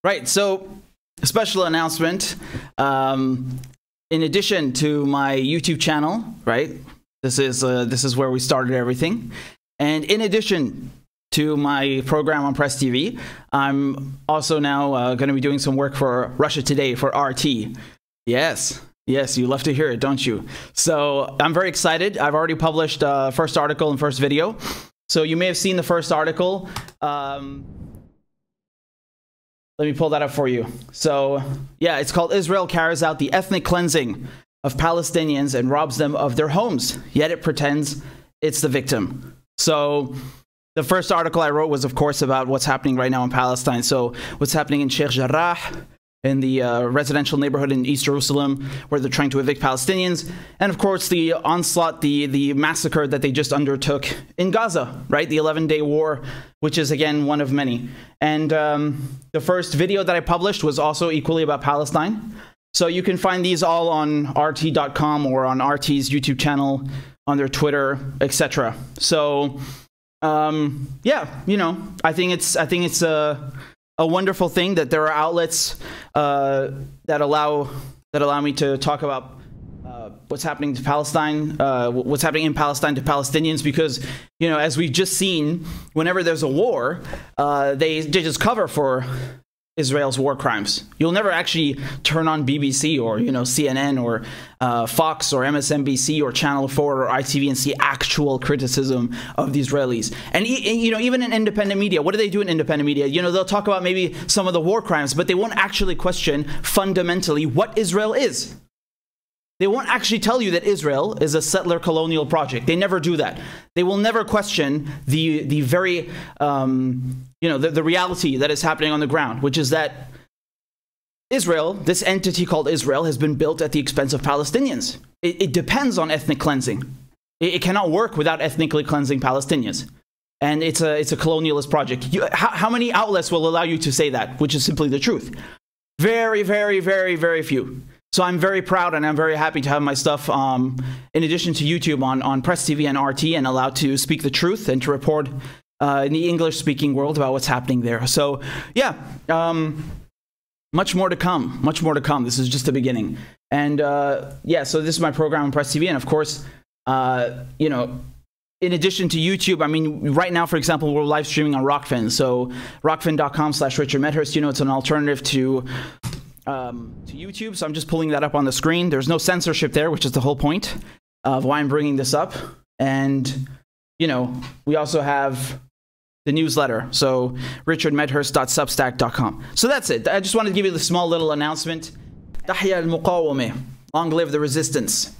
Right, so a special announcement. In addition to my YouTube channel, right? This is where we started everything. And in addition to my program on Press TV, I'm also now going to be doing some work for Russia Today, for RT. Yes, you love to hear it, don't you? So I'm very excited. I've already published first article and first video. So you may have seen the first article. Let me pull that up for you. So yeah, it's called "Israel Carries Out the Ethnic Cleansing of Palestinians and Robs Them of Their Homes, Yet It Pretends It's the Victim." So the first article I wrote was, of course, about what's happening right now in Palestine. So what's happening in Sheikh Jarrah, in the residential neighborhood in East Jerusalem, where they're trying to evict Palestinians. And of course, the onslaught, the massacre that they just undertook in Gaza, right? The 11-day war, which is, again, one of many. And the first video that I published was also equally about Palestine. So you can find these all on RT.com or on RT's YouTube channel, on their Twitter, etc. So, yeah, you know, I think it's a wonderful thing that there are outlets that allow me to talk about what's happening to Palestine, what's happening in Palestine to Palestinians, because, you know, as we've just seen, whenever there's a war, they just cover for Israel's war crimes. You'll never actually turn on BBC or, you know, CNN or Fox or MSNBC or Channel 4 or ITV and see actual criticism of the Israelis. And, you know, even in independent media, what do they do in independent media? You know, they'll talk about maybe some of the war crimes, but they won't actually question fundamentally what Israel is. They won't actually tell you that Israel is a settler colonial project. They never do that. They will never question the very, you know, the reality that is happening on the ground, which is that Israel, this entity called Israel, has been built at the expense of Palestinians. It depends on ethnic cleansing. It cannot work without ethnically cleansing Palestinians. And it's a colonialist project. How many outlets will allow you to say that, which is simply the truth? Very, very, very, very few. So I'm very proud and I'm very happy to have my stuff, in addition to YouTube, on Press TV and RT, and allowed to speak the truth and to report in the English-speaking world about what's happening there. So yeah, much more to come. Much more to come. This is just the beginning. And yeah, so this is my program on Press TV, and of course, you know, in addition to YouTube, I mean, right now, for example, we're live streaming on Rockfin. So rockfin.com/RichardMedhurst. You know, it's an alternative to YouTube, so I'm just pulling that up on the screen. There's no censorship there, which is the whole point of why I'm bringing this up. And, you know, we also have the newsletter, so richardmedhurst.substack.com. So that's it. I just wanted to give you the small little announcement. Tahya al-Muqawamah. Long live the resistance.